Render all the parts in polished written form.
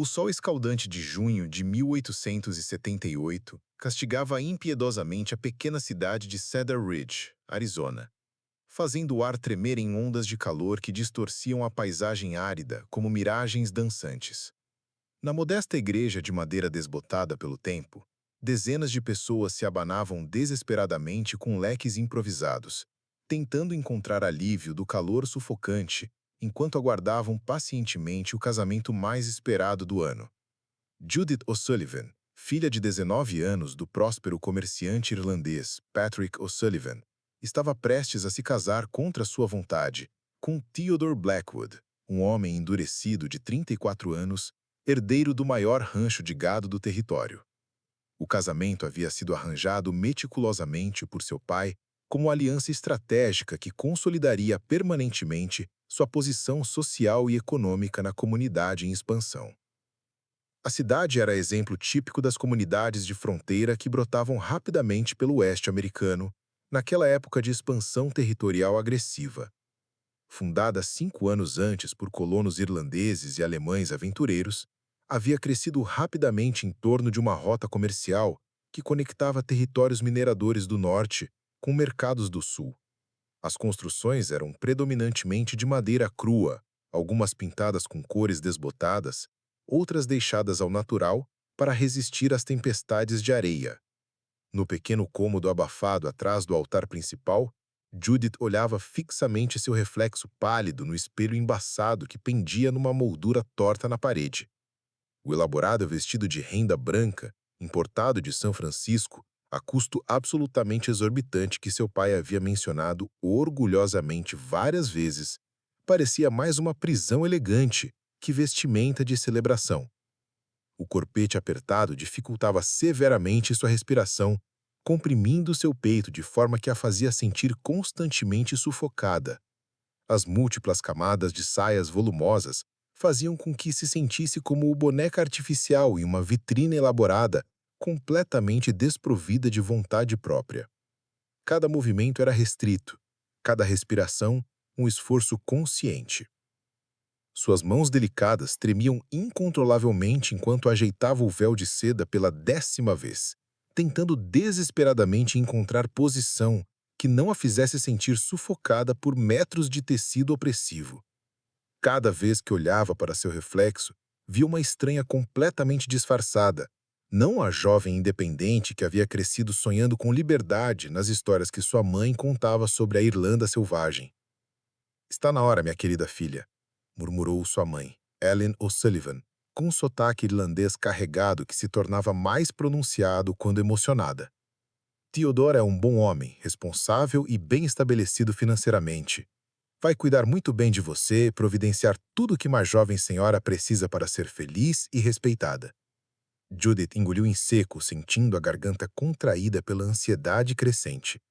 O sol escaldante de junho de 1878 castigava impiedosamente a pequena cidade de Cedar Ridge, Arizona, fazendo o ar tremer em ondas de calor que distorciam a paisagem árida como miragens dançantes. Na modesta igreja de madeira desbotada pelo tempo, dezenas de pessoas se abanavam desesperadamente com leques improvisados, tentando encontrar alívio do calor sufocante enquanto aguardavam pacientemente o casamento mais esperado do ano. Judith O'Sullivan, filha de 19 anos do próspero comerciante irlandês Patrick O'Sullivan, estava prestes a se casar contra sua vontade com Theodore Blackwood, um homem endurecido de 34 anos, herdeiro do maior rancho de gado do território. O casamento havia sido arranjado meticulosamente por seu pai como aliança estratégica que consolidaria permanentemente sua posição social e econômica na comunidade em expansão. A cidade era exemplo típico das comunidades de fronteira que brotavam rapidamente pelo oeste americano, naquela época de expansão territorial agressiva. Fundada 5 anos antes por colonos irlandeses e alemães aventureiros, havia crescido rapidamente em torno de uma rota comercial que conectava territórios mineradores do norte com mercados do sul. As construções eram predominantemente de madeira crua, algumas pintadas com cores desbotadas, outras deixadas ao natural para resistir às tempestades de areia. No pequeno cômodo abafado atrás do altar principal, Judith olhava fixamente seu reflexo pálido no espelho embaçado que pendia numa moldura torta na parede. O elaborado vestido de renda branca, importado de São Francisco, a custo absolutamente exorbitante que seu pai havia mencionado orgulhosamente várias vezes, parecia mais uma prisão elegante que vestimenta de celebração. O corpete apertado dificultava severamente sua respiração, comprimindo seu peito de forma que a fazia sentir constantemente sufocada. As múltiplas camadas de saias volumosas faziam com que se sentisse como boneca artificial em uma vitrine elaborada, completamente desprovida de vontade própria. Cada movimento era restrito, cada respiração um esforço consciente. Suas mãos delicadas tremiam incontrolavelmente enquanto ajeitava o véu de seda pela 10ª vez, tentando desesperadamente encontrar posição que não a fizesse sentir sufocada por metros de tecido opressivo. Cada vez que olhava para seu reflexo, via uma estranha completamente disfarçada, não a jovem independente que havia crescido sonhando com liberdade nas histórias que sua mãe contava sobre a Irlanda selvagem. "Está na hora, minha querida filha", murmurou sua mãe, Ellen O'Sullivan, com um sotaque irlandês carregado que se tornava mais pronunciado quando emocionada. "Theodore é um bom homem, responsável e bem estabelecido financeiramente. Vai cuidar muito bem de você e providenciar tudo o que uma jovem senhora precisa para ser feliz e respeitada." Judith engoliu em seco, sentindo a garganta contraída pela ansiedade crescente.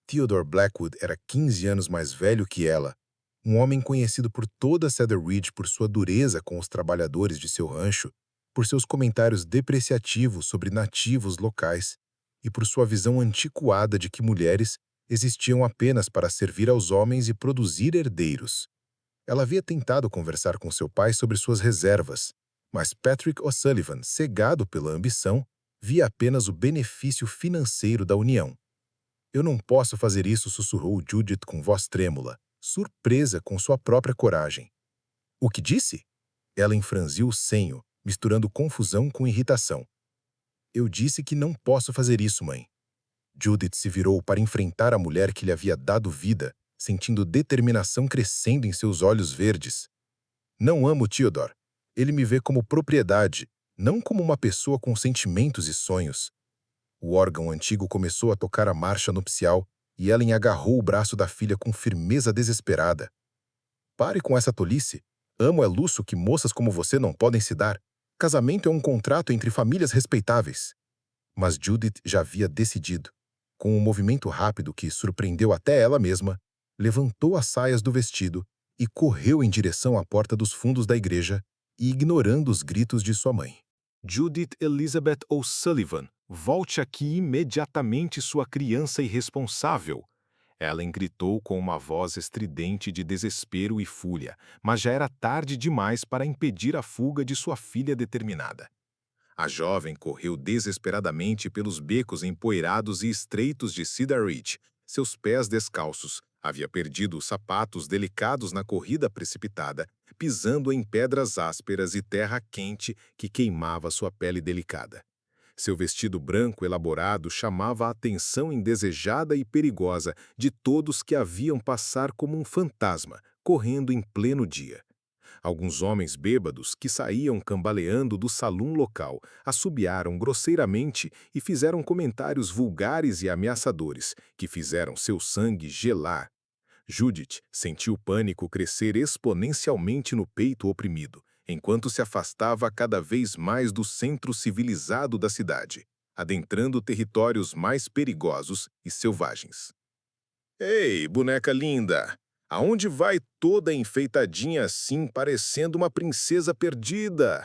Theodore Blackwood era 15 anos mais velho que ela, um homem conhecido por toda Cedar Ridge por sua dureza com os trabalhadores de seu rancho, por seus comentários depreciativos sobre nativos locais e por sua visão antiquada de que mulheres existiam apenas para servir aos homens e produzir herdeiros. Ela havia tentado conversar com seu pai sobre suas reservas, mas Patrick O'Sullivan, cegado pela ambição, via apenas o benefício financeiro da união. "Eu não posso fazer isso", sussurrou Judith com voz trêmula, surpresa com sua própria coragem. "O que disse?" Ela enfranziu o senho, misturando confusão com irritação. "Eu disse que não posso fazer isso, mãe." Judith se virou para enfrentar a mulher que lhe havia dado vida, sentindo determinação crescendo em seus olhos verdes. "Não amo Theodore. Ele me vê como propriedade, não como uma pessoa com sentimentos e sonhos." O órgão antigo começou a tocar a marcha nupcial e Ellen agarrou o braço da filha com firmeza desesperada. "Pare com essa tolice. Amo é luxo que moças como você não podem se dar. Casamento é um contrato entre famílias respeitáveis." Mas Judith já havia decidido. Com um movimento rápido que surpreendeu até ela mesma, levantou as saias do vestido e correu em direção à porta dos fundos da igreja, ignorando os gritos de sua mãe. "Judith Elizabeth O'Sullivan, volte aqui imediatamente, sua criança irresponsável." Ellen gritou com uma voz estridente de desespero e fúria, mas já era tarde demais para impedir a fuga de sua filha determinada. A jovem correu desesperadamente pelos becos empoeirados e estreitos de Cedar Ridge, seus pés descalços. Havia perdido os sapatos delicados na corrida precipitada, pisando em pedras ásperas e terra quente que queimava sua pele delicada. Seu vestido branco elaborado chamava a atenção indesejada e perigosa de todos que a viam passar como um fantasma, correndo em pleno dia. Alguns homens bêbados que saíam cambaleando do salão local assobiaram grosseiramente e fizeram comentários vulgares e ameaçadores que fizeram seu sangue gelar. Judith sentiu o pânico crescer exponencialmente no peito oprimido, enquanto se afastava cada vez mais do centro civilizado da cidade, adentrando territórios mais perigosos e selvagens. Ei, boneca linda! Aonde vai toda enfeitadinha assim, parecendo uma princesa perdida?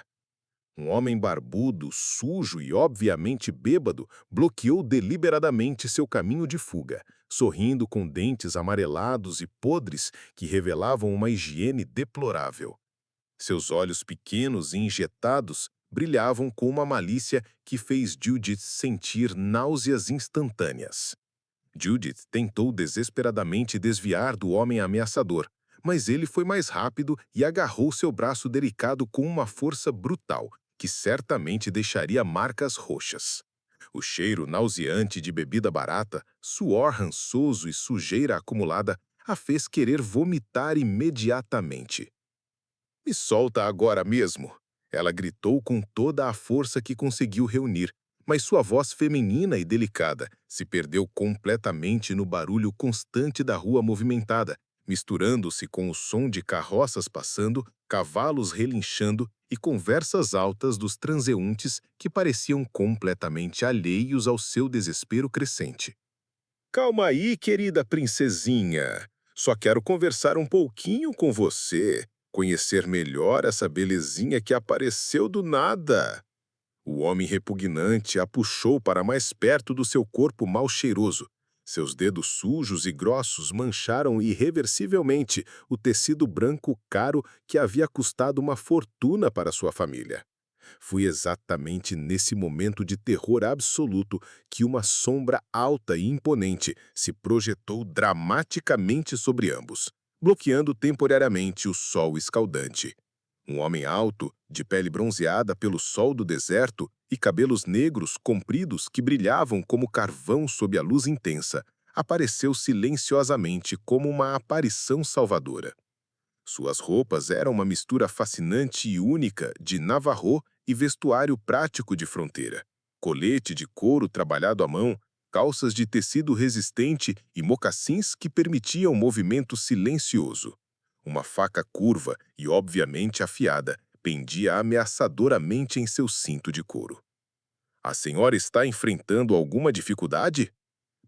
Um homem barbudo, sujo e obviamente bêbado bloqueou deliberadamente seu caminho de fuga, sorrindo com dentes amarelados e podres que revelavam uma higiene deplorável. Seus olhos pequenos e injetados brilhavam com uma malícia que fez Judith sentir náuseas instantâneas. Judith tentou desesperadamente desviar do homem ameaçador, mas ele foi mais rápido e agarrou seu braço delicado com uma força brutal, que certamente deixaria marcas roxas. O cheiro nauseante de bebida barata, suor rançoso e sujeira acumulada a fez querer vomitar imediatamente. Me solta agora mesmo! Ela gritou com toda a força que conseguiu reunir, mas sua voz feminina e delicada se perdeu completamente no barulho constante da rua movimentada, misturando-se com o som de carroças passando, cavalos relinchando e conversas altas dos transeuntes que pareciam completamente alheios ao seu desespero crescente. Calma aí, querida princesinha. Só quero conversar um pouquinho com você, conhecer melhor essa belezinha que apareceu do nada. O homem repugnante a puxou para mais perto do seu corpo mal cheiroso. Seus dedos sujos e grossos mancharam irreversivelmente o tecido branco caro que havia custado uma fortuna para sua família. Foi exatamente nesse momento de terror absoluto que uma sombra alta e imponente se projetou dramaticamente sobre ambos, bloqueando temporariamente o sol escaldante. Um homem alto, de pele bronzeada pelo sol do deserto e cabelos negros compridos que brilhavam como carvão sob a luz intensa, apareceu silenciosamente como uma aparição salvadora. Suas roupas eram uma mistura fascinante e única de Navarro e vestuário prático de fronteira. Colete de couro trabalhado à mão, calças de tecido resistente e mocassins que permitiam movimento silencioso. Uma faca curva e obviamente afiada pendia ameaçadoramente em seu cinto de couro. A senhora está enfrentando alguma dificuldade?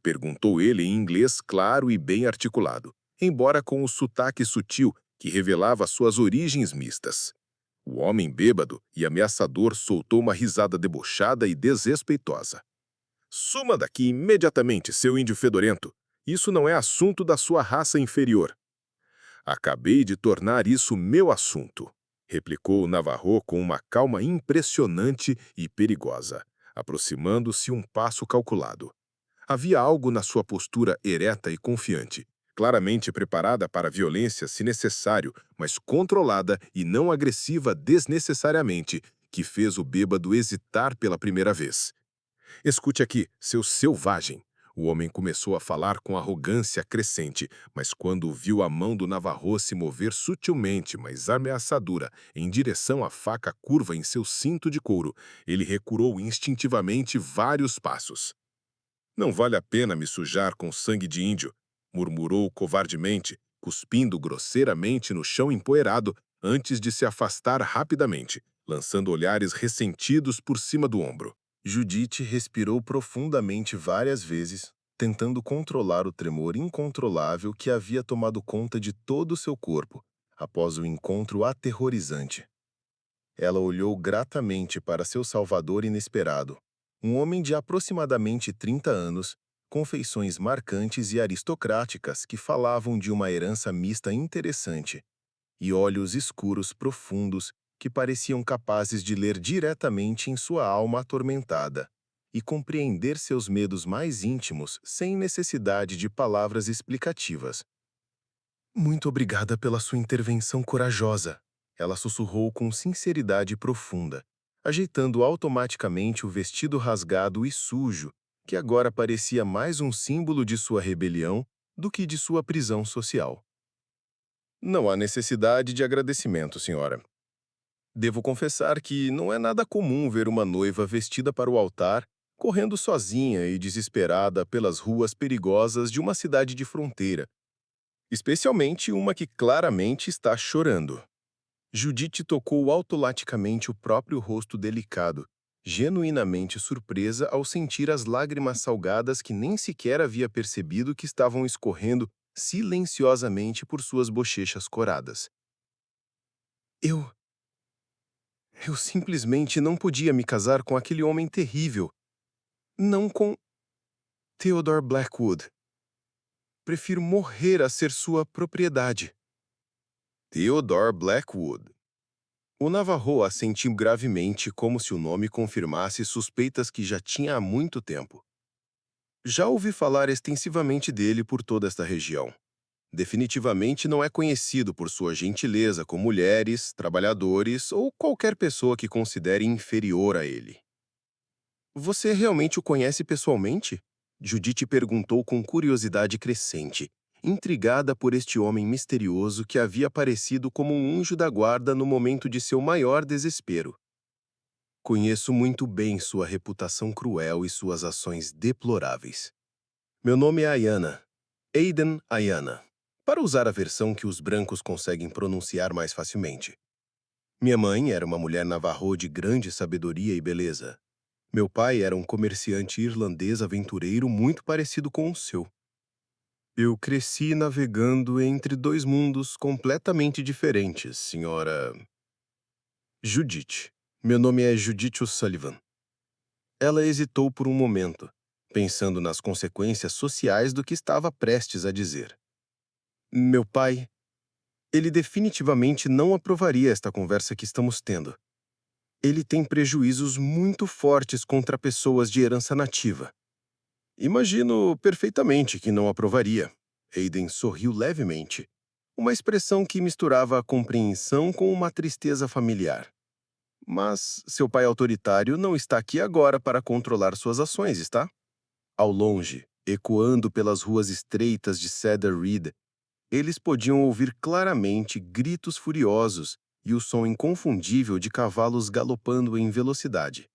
Perguntou ele em inglês claro e bem articulado, embora com o sotaque sutil que revelava suas origens mistas. O homem bêbado e ameaçador soltou uma risada debochada e desrespeitosa. Suma daqui imediatamente, seu índio fedorento. Isso não é assunto da sua raça inferior. Acabei de tornar isso meu assunto, replicou o Navarro com uma calma impressionante e perigosa, aproximando-se um passo calculado. Havia algo na sua postura ereta e confiante, claramente preparada para a violência se necessário, mas controlada e não agressiva desnecessariamente, que fez o bêbado hesitar pela primeira vez. Escute aqui, seu selvagem. O homem começou a falar com arrogância crescente, mas quando viu a mão do Navarro se mover sutilmente, mas ameaçadora, em direção à faca curva em seu cinto de couro, ele recuou instintivamente vários passos. Não vale a pena me sujar com sangue de índio, murmurou covardemente, cuspindo grosseiramente no chão empoeirado antes de se afastar rapidamente, lançando olhares ressentidos por cima do ombro. Judith respirou profundamente várias vezes, tentando controlar o tremor incontrolável que havia tomado conta de todo o seu corpo após o encontro aterrorizante. Ela olhou gratamente para seu salvador inesperado, um homem de aproximadamente 30 anos, com feições marcantes e aristocráticas que falavam de uma herança mista interessante, e olhos escuros profundos que pareciam capazes de ler diretamente em sua alma atormentada e compreender seus medos mais íntimos sem necessidade de palavras explicativas. Muito obrigada pela sua intervenção corajosa, ela sussurrou com sinceridade profunda, ajeitando automaticamente o vestido rasgado e sujo, que agora parecia mais um símbolo de sua rebelião do que de sua prisão social. Não há necessidade de agradecimento, senhora. Devo confessar que não é nada comum ver uma noiva vestida para o altar, correndo sozinha e desesperada pelas ruas perigosas de uma cidade de fronteira, especialmente uma que claramente está chorando. Judite tocou automaticamente o próprio rosto delicado, genuinamente surpresa ao sentir as lágrimas salgadas que nem sequer havia percebido que estavam escorrendo silenciosamente por suas bochechas coradas. Eu simplesmente não podia me casar com aquele homem terrível. Não com Theodore Blackwood. Prefiro morrer a ser sua propriedade. Theodore Blackwood. O Navarro assentiu gravemente como se o nome confirmasse suspeitas que já tinha há muito tempo. Já ouvi falar extensivamente dele por toda esta região. Definitivamente não é conhecido por sua gentileza com mulheres, trabalhadores ou qualquer pessoa que considere inferior a ele. Você realmente o conhece pessoalmente? Judite perguntou com curiosidade crescente, intrigada por este homem misterioso que havia aparecido como um anjo da guarda no momento de seu maior desespero. Conheço muito bem sua reputação cruel e suas ações deploráveis. Meu nome é Ayana, Aiden Ayana, para usar a versão que os brancos conseguem pronunciar mais facilmente. Minha mãe era uma mulher navarro de grande sabedoria e beleza. Meu pai era um comerciante irlandês aventureiro muito parecido com o seu. Eu cresci navegando entre dois mundos completamente diferentes, senhora Judith. Meu nome é Judith O'Sullivan. Ela hesitou por um momento, pensando nas consequências sociais do que estava prestes a dizer. Meu pai, ele definitivamente não aprovaria esta conversa que estamos tendo. Ele tem prejuízos muito fortes contra pessoas de herança nativa. Imagino perfeitamente que não aprovaria. Aiden sorriu levemente, uma expressão que misturava a compreensão com uma tristeza familiar. Mas seu pai autoritário não está aqui agora para controlar suas ações, está? Ao longe, ecoando pelas ruas estreitas de Cedar Ridge, eles podiam ouvir claramente gritos furiosos e o som inconfundível de cavalos galopando em velocidade.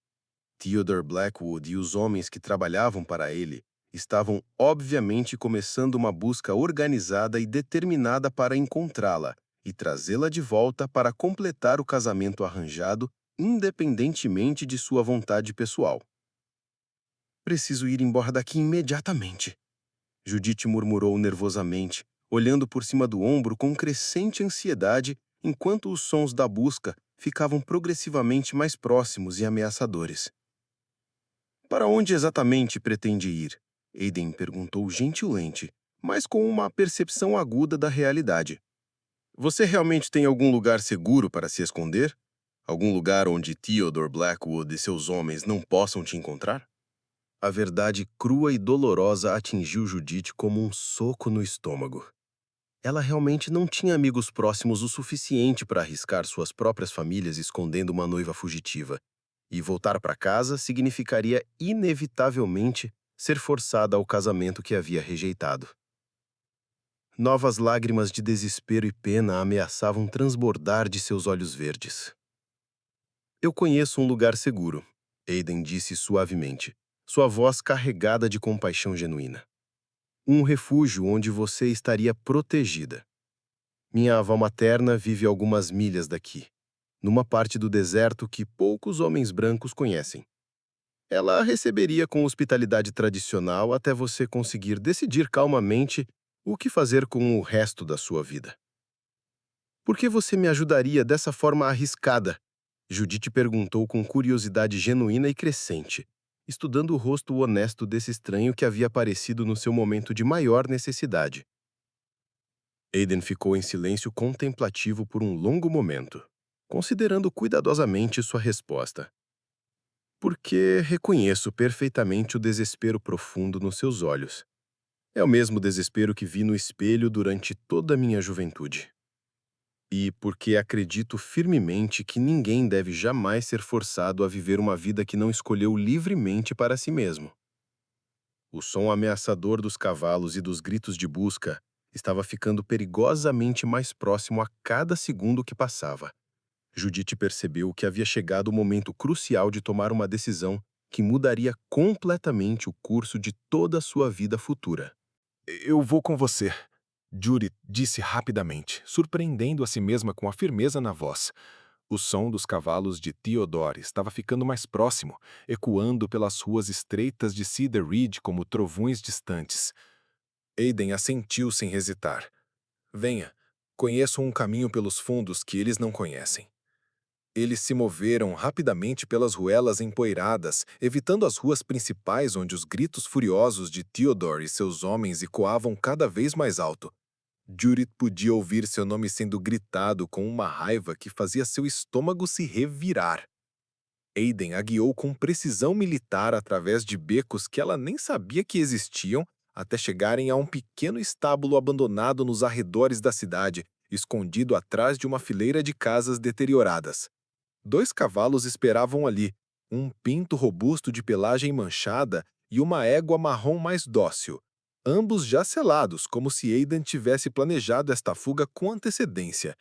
Theodore Blackwood e os homens que trabalhavam para ele estavam obviamente começando uma busca organizada e determinada para encontrá-la e trazê-la de volta para completar o casamento arranjado, independentemente de sua vontade pessoal. Preciso ir embora daqui imediatamente, Judith murmurou nervosamente, olhando por cima do ombro com crescente ansiedade enquanto os sons da busca ficavam progressivamente mais próximos e ameaçadores. Para onde exatamente pretende ir? Aiden perguntou gentilmente, mas com uma percepção aguda da realidade. Você realmente tem algum lugar seguro para se esconder? Algum lugar onde Theodore Blackwood e seus homens não possam te encontrar? A verdade crua e dolorosa atingiu Judith como um soco no estômago. Ela realmente não tinha amigos próximos o suficiente para arriscar suas próprias famílias escondendo uma noiva fugitiva. E voltar para casa significaria inevitavelmente ser forçada ao casamento que havia rejeitado. Novas lágrimas de desespero e pena ameaçavam transbordar de seus olhos verdes. Eu conheço um lugar seguro, Aiden disse suavemente, sua voz carregada de compaixão genuína. Um refúgio onde você estaria protegida. Minha avó materna vive algumas milhas daqui, numa parte do deserto que poucos homens brancos conhecem. Ela a receberia com hospitalidade tradicional até você conseguir decidir calmamente o que fazer com o resto da sua vida. Por que você me ajudaria dessa forma arriscada? Judith perguntou com curiosidade genuína e crescente, estudando o rosto honesto desse estranho que havia aparecido no seu momento de maior necessidade. Aiden ficou em silêncio contemplativo por um longo momento, considerando cuidadosamente sua resposta. Porque reconheço perfeitamente o desespero profundo nos seus olhos. É o mesmo desespero que vi no espelho durante toda a minha juventude. E porque acredito firmemente que ninguém deve jamais ser forçado a viver uma vida que não escolheu livremente para si mesmo. O som ameaçador dos cavalos e dos gritos de busca estava ficando perigosamente mais próximo a cada segundo que passava. Judith percebeu que havia chegado o momento crucial de tomar uma decisão que mudaria completamente o curso de toda a sua vida futura. Eu vou com você, Judith disse rapidamente, surpreendendo a si mesma com a firmeza na voz. O som dos cavalos de Theodore estava ficando mais próximo, ecoando pelas ruas estreitas de Cedar Ridge como trovões distantes. Aiden assentiu sem hesitar. Venha, conheço um caminho pelos fundos que eles não conhecem. Eles se moveram rapidamente pelas ruelas empoeiradas, evitando as ruas principais onde os gritos furiosos de Theodore e seus homens ecoavam cada vez mais alto. Judith podia ouvir seu nome sendo gritado com uma raiva que fazia seu estômago se revirar. Aiden a guiou com precisão militar através de becos que ela nem sabia que existiam, até chegarem a um pequeno estábulo abandonado nos arredores da cidade, escondido atrás de uma fileira de casas deterioradas. 2 cavalos esperavam ali, um pinto robusto de pelagem manchada e uma égua marrom mais dócil, ambos já selados, como se Aiden tivesse planejado esta fuga com antecedência.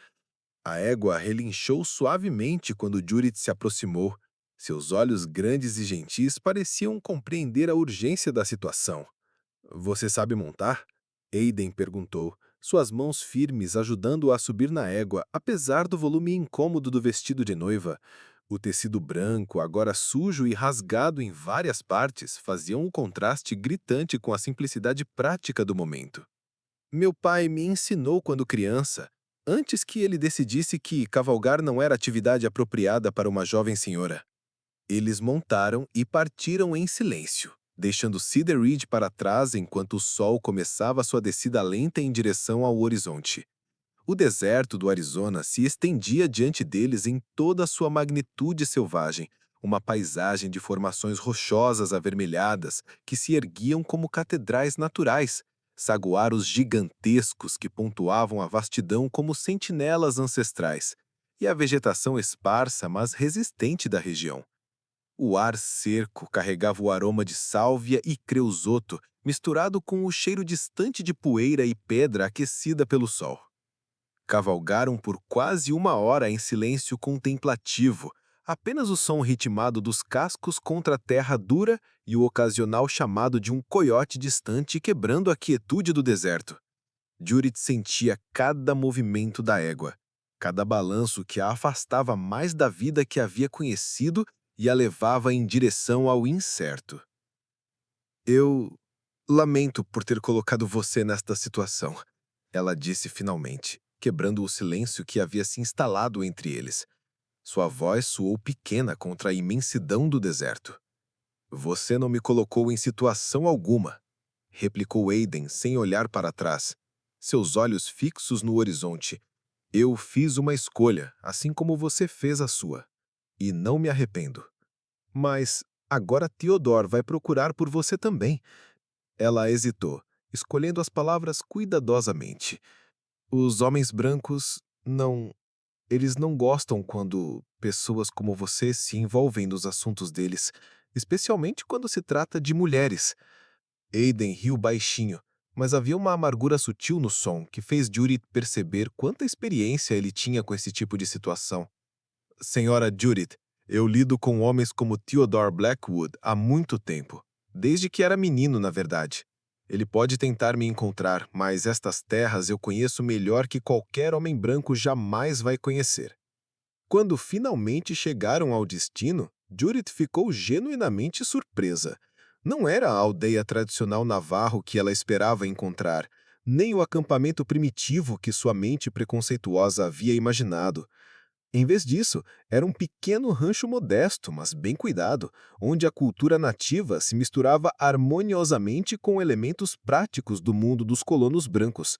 A égua relinchou suavemente quando Judith se aproximou. Seus olhos grandes e gentis pareciam compreender a urgência da situação. Você sabe montar? Aiden perguntou, suas mãos firmes ajudando-o a subir na égua, apesar do volume incômodo do vestido de noiva. O tecido branco, agora sujo e rasgado em várias partes, fazia um contraste gritante com a simplicidade prática do momento. Meu pai me ensinou quando criança, antes que ele decidisse que cavalgar não era atividade apropriada para uma jovem senhora. Eles montaram e partiram em silêncio, deixando Cedar Ridge para trás enquanto o sol começava sua descida lenta em direção ao horizonte. O deserto do Arizona se estendia diante deles em toda a sua magnitude selvagem, uma paisagem de formações rochosas avermelhadas que se erguiam como catedrais naturais, saguaros gigantescos que pontuavam a vastidão como sentinelas ancestrais, e a vegetação esparsa, mas resistente da região. O ar seco carregava o aroma de sálvia e creusoto, misturado com o cheiro distante de poeira e pedra aquecida pelo sol. Cavalgaram por quase 1 hora em silêncio contemplativo, apenas o som ritmado dos cascos contra a terra dura e o ocasional chamado de um coiote distante quebrando a quietude do deserto. Judith sentia cada movimento da égua, cada balanço que a afastava mais da vida que havia conhecido e a levava em direção ao incerto. Eu lamento por ter colocado você nesta situação, ela disse finalmente, quebrando o silêncio que havia se instalado entre eles. Sua voz soou pequena contra a imensidão do deserto. Você não me colocou em situação alguma, replicou Aiden sem olhar para trás, seus olhos fixos no horizonte. Eu fiz uma escolha, assim como você fez a sua. E não me arrependo. Mas agora Theodore vai procurar por você também. Ela hesitou, escolhendo as palavras cuidadosamente. Os homens brancos não... Eles não gostam quando pessoas como você se envolvem nos assuntos deles, especialmente quando se trata de mulheres. Aiden riu baixinho, mas havia uma amargura sutil no som que fez Judith perceber quanta experiência ele tinha com esse tipo de situação. Senhora Judith, eu lido com homens como Theodore Blackwood há muito tempo, desde que era menino, na verdade. Ele pode tentar me encontrar, mas estas terras eu conheço melhor que qualquer homem branco jamais vai conhecer. Quando finalmente chegaram ao destino, Judith ficou genuinamente surpresa. Não era a aldeia tradicional navarro que ela esperava encontrar, nem o acampamento primitivo que sua mente preconceituosa havia imaginado. Em vez disso, era um pequeno rancho modesto, mas bem cuidado, onde a cultura nativa se misturava harmoniosamente com elementos práticos do mundo dos colonos brancos.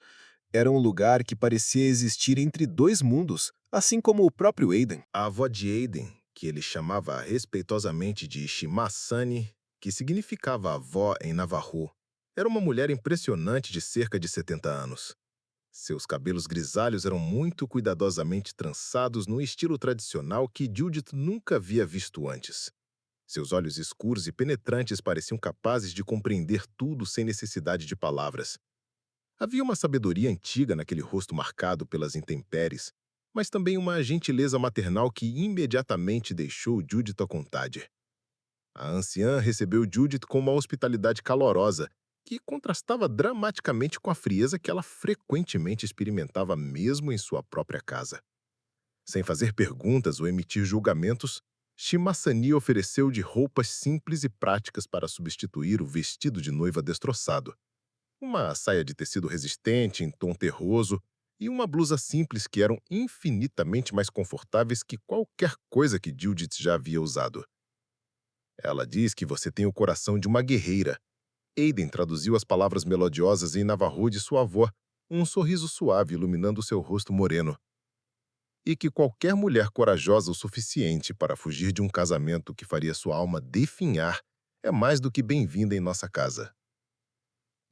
Era um lugar que parecia existir entre dois mundos, assim como o próprio Aiden. A avó de Aiden, que ele chamava respeitosamente de Shimasani, que significava avó em Navajo, era uma mulher impressionante de cerca de 70 anos. Seus cabelos grisalhos eram muito cuidadosamente trançados no estilo tradicional que Judith nunca havia visto antes. Seus olhos escuros e penetrantes pareciam capazes de compreender tudo sem necessidade de palavras. Havia uma sabedoria antiga naquele rosto marcado pelas intempéries, mas também uma gentileza maternal que imediatamente deixou Judith à vontade. A anciã recebeu Judith com uma hospitalidade calorosa, que contrastava dramaticamente com a frieza que ela frequentemente experimentava mesmo em sua própria casa. Sem fazer perguntas ou emitir julgamentos, Shimasani ofereceu de roupas simples e práticas para substituir o vestido de noiva destroçado. Uma saia de tecido resistente em tom terroso e uma blusa simples que eram infinitamente mais confortáveis que qualquer coisa que Judith já havia usado. Ela diz que você tem o coração de uma guerreira. Aiden traduziu as palavras melodiosas em Navajo de sua avó, um sorriso suave iluminando seu rosto moreno. E que qualquer mulher corajosa o suficiente para fugir de um casamento que faria sua alma definhar é mais do que bem-vinda em nossa casa.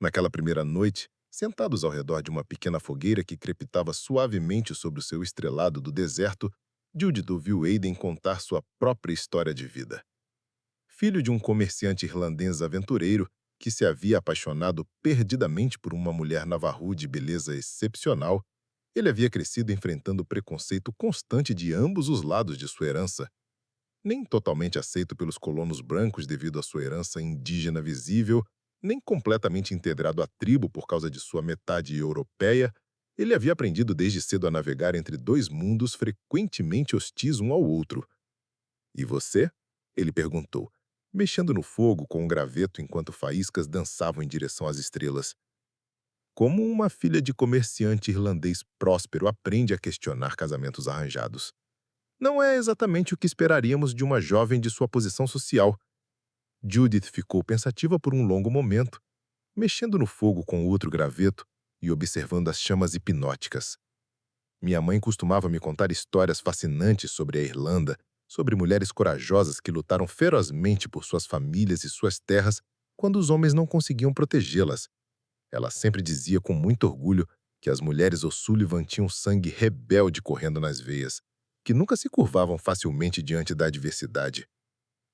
Naquela primeira noite, sentados ao redor de uma pequena fogueira que crepitava suavemente sobre o seu estrelado do deserto, Judith ouviu Aiden contar sua própria história de vida. Filho de um comerciante irlandês aventureiro que se havia apaixonado perdidamente por uma mulher navarro de beleza excepcional, ele havia crescido enfrentando o preconceito constante de ambos os lados de sua herança. Nem totalmente aceito pelos colonos brancos devido à sua herança indígena visível, nem completamente integrado à tribo por causa de sua metade europeia, ele havia aprendido desde cedo a navegar entre dois mundos frequentemente hostis um ao outro. E você? Ele perguntou, mexendo no fogo com um graveto enquanto faíscas dançavam em direção às estrelas. Como uma filha de comerciante irlandês próspero aprende a questionar casamentos arranjados? Não é exatamente o que esperaríamos de uma jovem de sua posição social. Judith ficou pensativa por um longo momento, mexendo no fogo com outro graveto e observando as chamas hipnóticas. Minha mãe costumava me contar histórias fascinantes sobre a Irlanda, sobre mulheres corajosas que lutaram ferozmente por suas famílias e suas terras quando os homens não conseguiam protegê-las. Ela sempre dizia com muito orgulho que as mulheres O'Sullivan tinham sangue rebelde correndo nas veias, que nunca se curvavam facilmente diante da adversidade.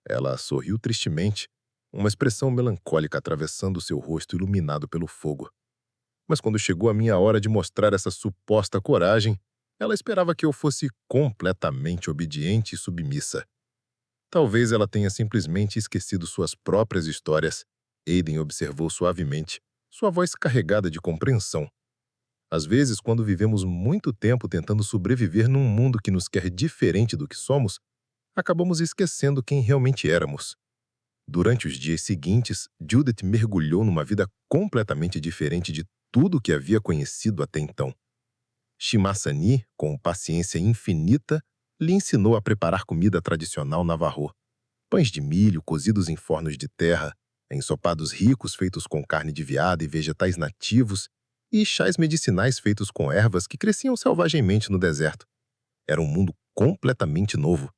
Ela sorriu tristemente, uma expressão melancólica atravessando seu rosto iluminado pelo fogo. Mas quando chegou a minha hora de mostrar essa suposta coragem, ela esperava que eu fosse completamente obediente e submissa. Talvez ela tenha simplesmente esquecido suas próprias histórias. Aiden observou suavemente, sua voz carregada de compreensão. Às vezes, quando vivemos muito tempo tentando sobreviver num mundo que nos quer diferente do que somos, acabamos esquecendo quem realmente éramos. Durante os dias seguintes, Judith mergulhou numa vida completamente diferente de tudo que havia conhecido até então. Shimasani, com paciência infinita, lhe ensinou a preparar comida tradicional navarro. Pães de milho cozidos em fornos de terra, ensopados ricos feitos com carne de veado e vegetais nativos, e chás medicinais feitos com ervas que cresciam selvagemente no deserto. Era um mundo completamente novo,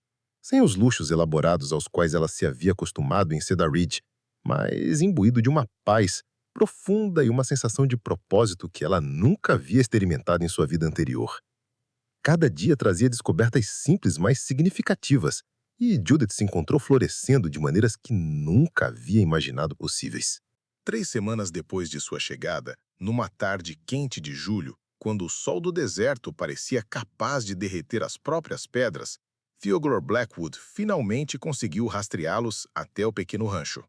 sem os luxos elaborados aos quais ela se havia acostumado em Cedar Ridge, mas imbuído de uma paz profunda e uma sensação de propósito que ela nunca havia experimentado em sua vida anterior. Cada dia trazia descobertas simples, mas significativas, e Judith se encontrou florescendo de maneiras que nunca havia imaginado possíveis. 3 semanas depois de sua chegada, numa tarde quente de julho, quando o sol do deserto parecia capaz de derreter as próprias pedras, Theodore Blackwood finalmente conseguiu rastreá-los até o pequeno rancho.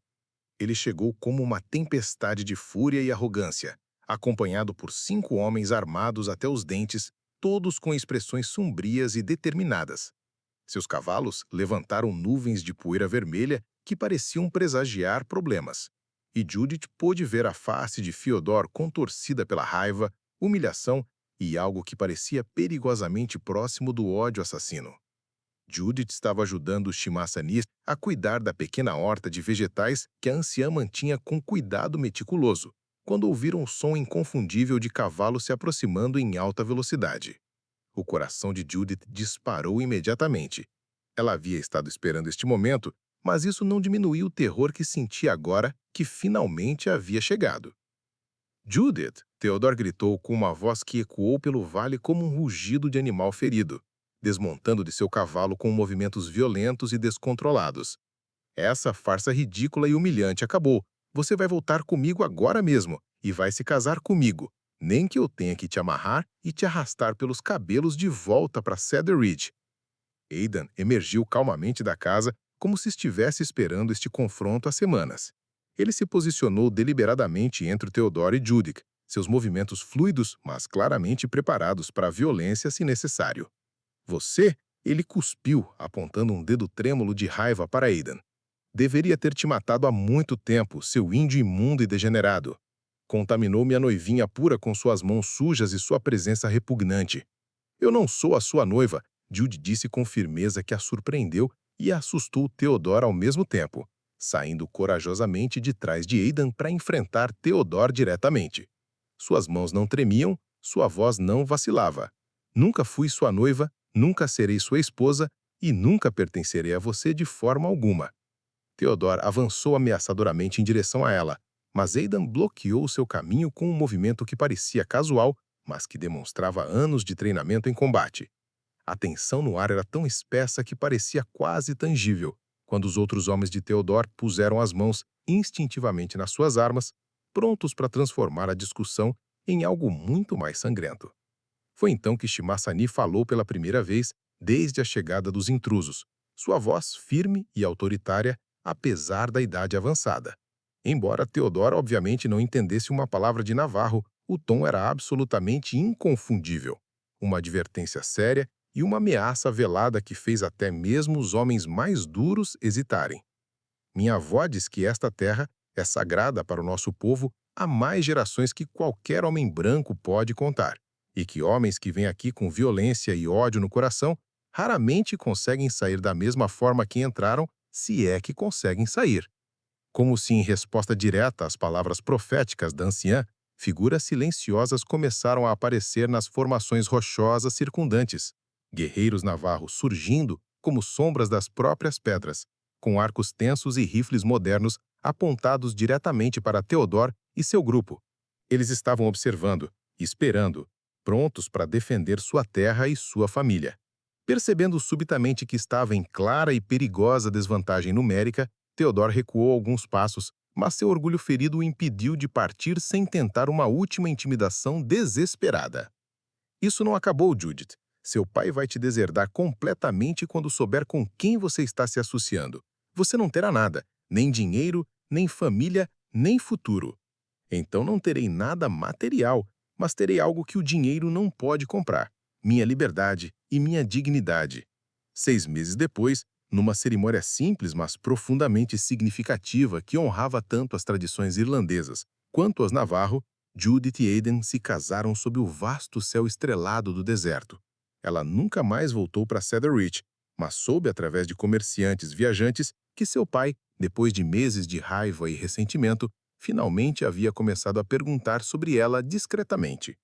Ele chegou como uma tempestade de fúria e arrogância, acompanhado por 5 homens armados até os dentes, todos com expressões sombrias e determinadas. Seus cavalos levantaram nuvens de poeira vermelha que pareciam presagiar problemas. E Judith pôde ver a face de Theodore contorcida pela raiva, humilhação e algo que parecia perigosamente próximo do ódio assassino. Judith estava ajudando Shimasani a cuidar da pequena horta de vegetais que a anciã mantinha com cuidado meticuloso, quando ouviram o som inconfundível de cavalos se aproximando em alta velocidade. O coração de Judith disparou imediatamente. Ela havia estado esperando este momento, mas isso não diminuiu o terror que sentia agora que finalmente havia chegado. Judith! Theodore gritou com uma voz que ecoou pelo vale como um rugido de animal ferido, desmontando de seu cavalo com movimentos violentos e descontrolados. Essa farsa ridícula e humilhante acabou. Você vai voltar comigo agora mesmo e vai se casar comigo, nem que eu tenha que te amarrar e te arrastar pelos cabelos de volta para Cedar Ridge. Aidan emergiu calmamente da casa como se estivesse esperando este confronto há semanas. Ele se posicionou deliberadamente entre Theodore e Judith, seus movimentos fluidos, mas claramente preparados para a violência se necessário. Você? Ele cuspiu, apontando um dedo trêmulo de raiva para Aidan. Deveria ter te matado há muito tempo, seu índio imundo e degenerado. Contaminou minha noivinha pura com suas mãos sujas e sua presença repugnante. Eu não sou a sua noiva, Jude disse com firmeza que a surpreendeu e assustou Theodore ao mesmo tempo, saindo corajosamente de trás de Aidan para enfrentar Theodore diretamente. Suas mãos não tremiam, sua voz não vacilava. Nunca fui sua noiva, nunca serei sua esposa e nunca pertencerei a você de forma alguma. Theodore avançou ameaçadoramente em direção a ela, mas Aidan bloqueou seu caminho com um movimento que parecia casual, mas que demonstrava anos de treinamento em combate. A tensão no ar era tão espessa que parecia quase tangível, quando os outros homens de Theodore puseram as mãos instintivamente nas suas armas, prontos para transformar a discussão em algo muito mais sangrento. Foi então que Shimasani falou pela primeira vez desde a chegada dos intrusos, sua voz firme e autoritária, apesar da idade avançada. Embora Theodore obviamente não entendesse uma palavra de navarro, o tom era absolutamente inconfundível. Uma advertência séria e uma ameaça velada que fez até mesmo os homens mais duros hesitarem. Minha avó diz que esta terra é sagrada para o nosso povo há mais gerações que qualquer homem branco pode contar, e que homens que vêm aqui com violência e ódio no coração raramente conseguem sair da mesma forma que entraram, se é que conseguem sair. Como se em resposta direta às palavras proféticas da anciã, figuras silenciosas começaram a aparecer nas formações rochosas circundantes, guerreiros navarros surgindo como sombras das próprias pedras, com arcos tensos e rifles modernos apontados diretamente para Theodore e seu grupo. Eles estavam observando, esperando, prontos para defender sua terra e sua família. Percebendo subitamente que estava em clara e perigosa desvantagem numérica, Theodore recuou alguns passos, mas seu orgulho ferido o impediu de partir sem tentar uma última intimidação desesperada. Isso não acabou, Judith. Seu pai vai te deserdar completamente quando souber com quem você está se associando. Você não terá nada, nem dinheiro, nem família, nem futuro. Então não terei nada material, mas terei algo que o dinheiro não pode comprar: minha liberdade e minha dignidade. 6 meses depois, numa cerimônia simples, mas profundamente significativa que honrava tanto as tradições irlandesas quanto as navarro, Judith e Aidan se casaram sob o vasto céu estrelado do deserto. Ela nunca mais voltou para Cedar Ridge, mas soube através de comerciantes viajantes que seu pai, depois de meses de raiva e ressentimento, finalmente havia começado a perguntar sobre ela discretamente.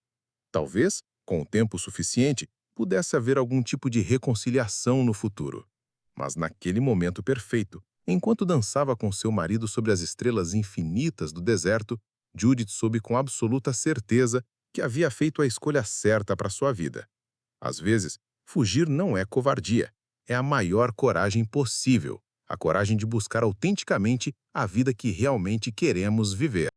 Talvez, com o tempo suficiente, pudesse haver algum tipo de reconciliação no futuro. Mas naquele momento perfeito, enquanto dançava com seu marido sobre as estrelas infinitas do deserto, Judith soube com absoluta certeza que havia feito a escolha certa para sua vida. Às vezes, fugir não é covardia, é a maior coragem possível, a coragem de buscar autenticamente a vida que realmente queremos viver.